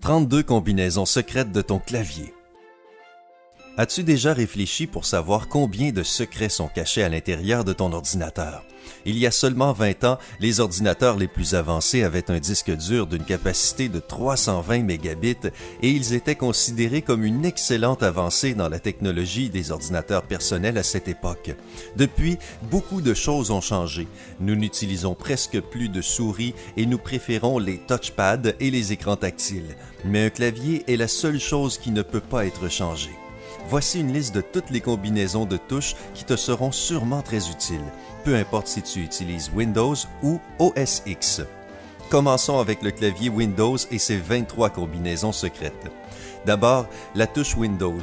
32 combinaisons secrètes de ton clavier. As-tu déjà réfléchi pour savoir combien de secrets sont cachés à l'intérieur de ton ordinateur? Il y a seulement 20 ans, les ordinateurs les plus avancés avaient un disque dur d'une capacité de 320 mégabits et ils étaient considérés comme une excellente avancée dans la technologie des ordinateurs personnels à cette époque. Depuis, beaucoup de choses ont changé. Nous n'utilisons presque plus de souris et nous préférons les touchpads et les écrans tactiles. Mais un clavier est la seule chose qui ne peut pas être changée. Voici une liste de toutes les combinaisons de touches qui te seront sûrement très utiles, peu importe si tu utilises Windows ou OS X. Commençons avec le clavier Windows et ses 23 combinaisons secrètes. D'abord, la touche Windows.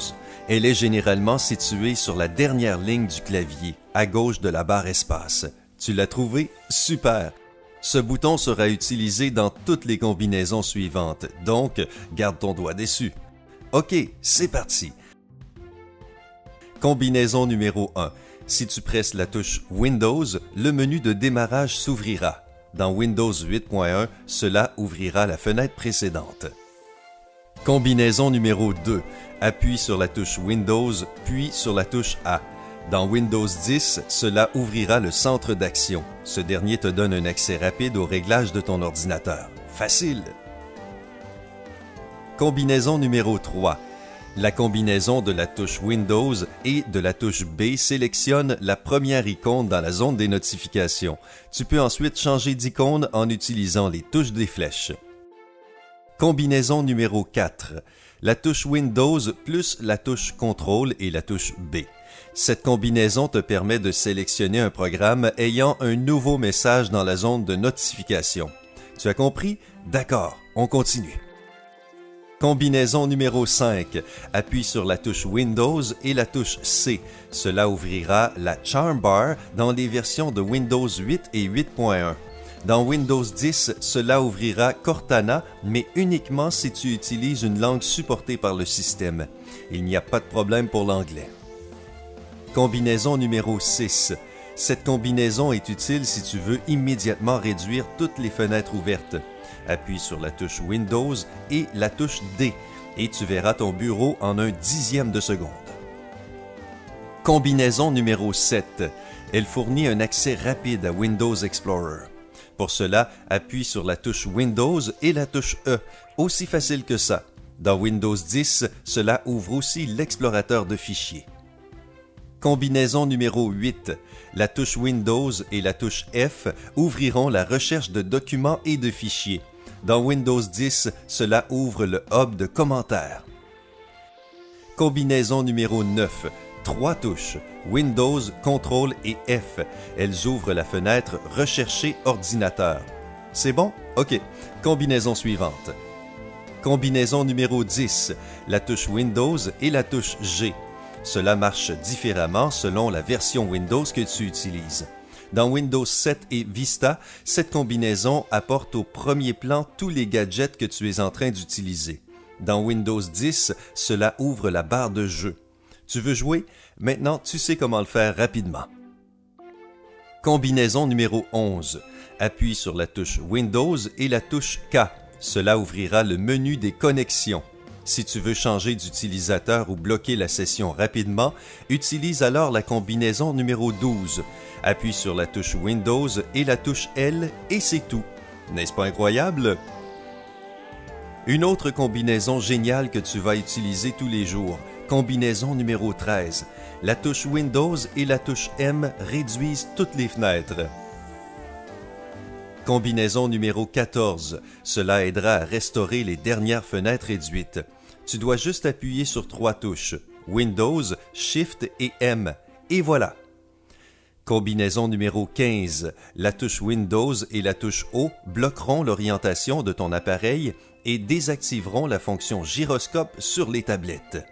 Elle est généralement située sur la dernière ligne du clavier, à gauche de la barre espace. Tu l'as trouvé? Super! Ce bouton sera utilisé dans toutes les combinaisons suivantes, donc garde ton doigt dessus. OK, c'est parti! Combinaison numéro 1. Si tu presses la touche Windows, le menu de démarrage s'ouvrira. Dans Windows 8.1, cela ouvrira la fenêtre précédente. Combinaison numéro 2. Appuie sur la touche Windows, puis sur la touche A. Dans Windows 10, cela ouvrira le centre d'action. Ce dernier te donne un accès rapide aux réglages de ton ordinateur. Facile! Combinaison numéro 3. La combinaison de la touche Windows et de la touche B sélectionne la première icône dans la zone des notifications. Tu peux ensuite changer d'icône en utilisant les touches des flèches. Combinaison numéro 4. La touche Windows plus la touche Contrôle et la touche B. Cette combinaison te permet de sélectionner un programme ayant un nouveau message dans la zone de notification. Tu as compris? D'accord, on continue. Combinaison numéro 5. Appuie sur la touche Windows et la touche C. Cela ouvrira la Charm Bar dans les versions de Windows 8 et 8.1. Dans Windows 10, cela ouvrira Cortana, mais uniquement si tu utilises une langue supportée par le système. Il n'y a pas de problème pour l'anglais. Combinaison numéro 6. Cette combinaison est utile si tu veux immédiatement réduire toutes les fenêtres ouvertes. Appuie sur la touche Windows et la touche D et tu verras ton bureau en 1/10 de seconde. Combinaison numéro 7. Elle fournit un accès rapide à Windows Explorer. Pour cela, appuie sur la touche Windows et la touche E. Aussi facile que ça. Dans Windows 10, cela ouvre aussi l'explorateur de fichiers. Combinaison numéro 8. La touche Windows et la touche F ouvriront la recherche de documents et de fichiers. Dans Windows 10, cela ouvre le hub de commentaires. Combinaison numéro 9. 3 touches, Windows, Contrôle et F. Elles ouvrent la fenêtre « Rechercher ordinateur ». C'est bon? OK. Combinaison suivante. Combinaison numéro 10. La touche Windows et la touche G. Cela marche différemment selon la version Windows que tu utilises. Dans Windows 7 et Vista, cette combinaison apporte au premier plan tous les gadgets que tu es en train d'utiliser. Dans Windows 10, cela ouvre la barre de jeu. Tu veux jouer? Maintenant, tu sais comment le faire rapidement. Combinaison numéro 11. Appuie sur la touche Windows et la touche K. Cela ouvrira le menu des connexions. Si tu veux changer d'utilisateur ou bloquer la session rapidement, utilise alors la combinaison numéro 12. Appuie sur la touche Windows et la touche L et c'est tout. N'est-ce pas incroyable? Une autre combinaison géniale que tu vas utiliser tous les jours. Combinaison numéro 13. La touche Windows et la touche M réduisent toutes les fenêtres. Combinaison numéro 14. Cela aidera à restaurer les dernières fenêtres réduites. Tu dois juste appuyer sur 3 touches, Windows, Shift et M. Et voilà! Combinaison numéro 15. La touche Windows et la touche O bloqueront l'orientation de ton appareil et désactiveront la fonction gyroscope sur les tablettes.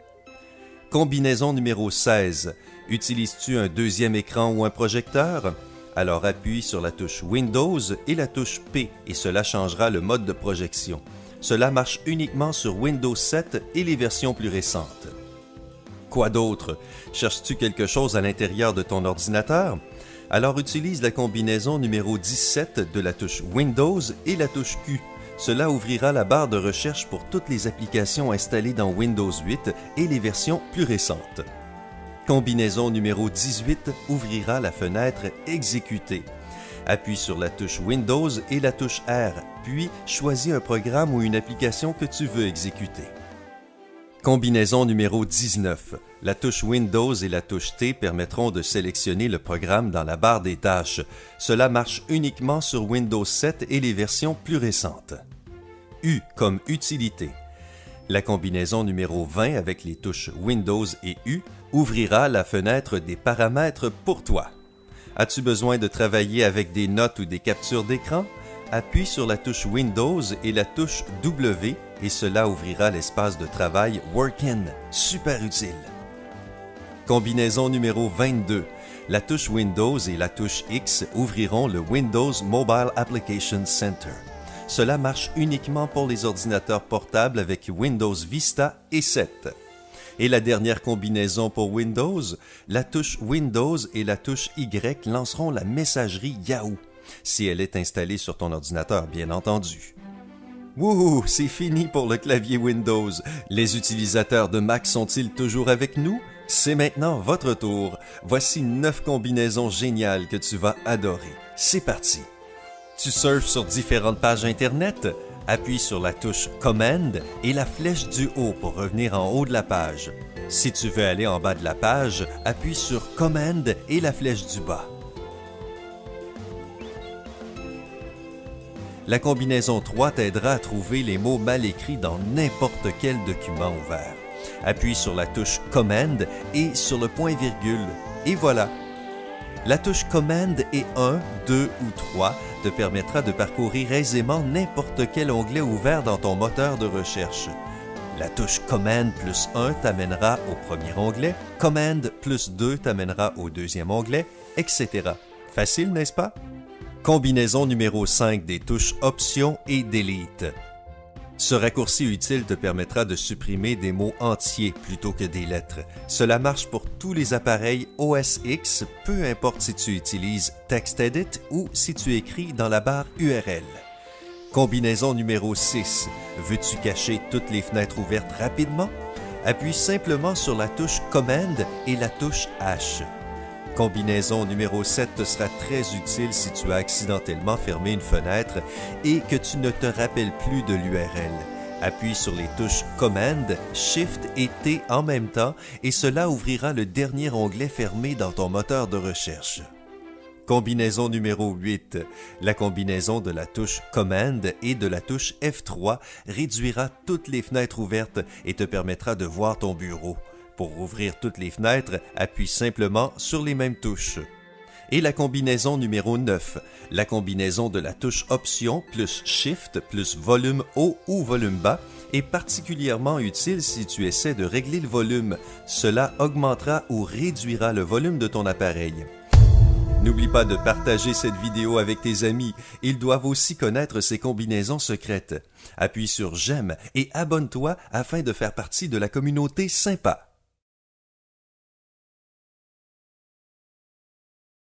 Combinaison numéro 16. Utilises-tu un deuxième écran ou un projecteur? Alors appuie sur la touche Windows et la touche P et cela changera le mode de projection. Cela marche uniquement sur Windows 7 et les versions plus récentes. Quoi d'autre? Cherches-tu quelque chose à l'intérieur de ton ordinateur? Alors utilise la combinaison numéro 17 de la touche Windows et la touche Q. Cela ouvrira la barre de recherche pour toutes les applications installées dans Windows 8 et les versions plus récentes. Combinaison numéro 18 ouvrira la fenêtre Exécuter. Appuie sur la touche Windows et la touche R, puis choisis un programme ou une application que tu veux exécuter. Combinaison numéro 19. La touche Windows et la touche T permettront de sélectionner le programme dans la barre des tâches. Cela marche uniquement sur Windows 7 et les versions plus récentes. U comme utilité. La combinaison numéro 20 avec les touches Windows et U ouvrira la fenêtre des paramètres pour toi. As-tu besoin de travailler avec des notes ou des captures d'écran? Appuie sur la touche Windows et la touche W et cela ouvrira l'espace de travail Workin, super utile. Combinaison numéro 22. La touche Windows et la touche X ouvriront le Windows Mobile Application Center. Cela marche uniquement pour les ordinateurs portables avec Windows Vista et 7. Et la dernière combinaison pour Windows, la touche Windows et la touche Y lanceront la messagerie Yahoo, si elle est installée sur ton ordinateur, bien entendu. Wouhou, c'est fini pour le clavier Windows. Les utilisateurs de Mac sont-ils toujours avec nous? C'est maintenant votre tour. Voici 9 combinaisons géniales que tu vas adorer. C'est parti! Tu surfes sur différentes pages Internet? Appuie sur la touche Command et la flèche du haut pour revenir en haut de la page. Si tu veux aller en bas de la page, appuie sur Command et la flèche du bas. La combinaison 3 t'aidera à trouver les mots mal écrits dans n'importe quel document ouvert. Appuie sur la touche Command et sur le point-virgule. Et voilà! La touche Command et 1, 2 ou 3 te permettra de parcourir aisément n'importe quel onglet ouvert dans ton moteur de recherche. La touche Command plus 1 t'amènera au premier onglet, Command plus 2 t'amènera au deuxième onglet, etc. Facile, n'est-ce pas? Combinaison numéro 5 des touches Options et Delete. Ce raccourci utile te permettra de supprimer des mots entiers plutôt que des lettres. Cela marche pour tous les appareils OS X, peu importe si tu utilises TextEdit ou si tu écris dans la barre URL. Combinaison numéro 6. Veux-tu cacher toutes les fenêtres ouvertes rapidement? Appuie simplement sur la touche Command et la touche H. Combinaison numéro 7 te sera très utile si tu as accidentellement fermé une fenêtre et que tu ne te rappelles plus de l'URL. Appuie sur les touches Command, Shift et T en même temps et cela ouvrira le dernier onglet fermé dans ton moteur de recherche. Combinaison numéro 8. La combinaison de la touche Command et de la touche F3 réduira toutes les fenêtres ouvertes et te permettra de voir ton bureau. Pour ouvrir toutes les fenêtres, appuie simplement sur les mêmes touches. Et la combinaison numéro 9, la combinaison de la touche Option plus Shift plus volume haut ou volume bas est particulièrement utile si tu essaies de régler le volume. Cela augmentera ou réduira le volume de ton appareil. N'oublie pas de partager cette vidéo avec tes amis. Ils doivent aussi connaître ces combinaisons secrètes. Appuie sur J'aime et abonne-toi afin de faire partie de la communauté sympa.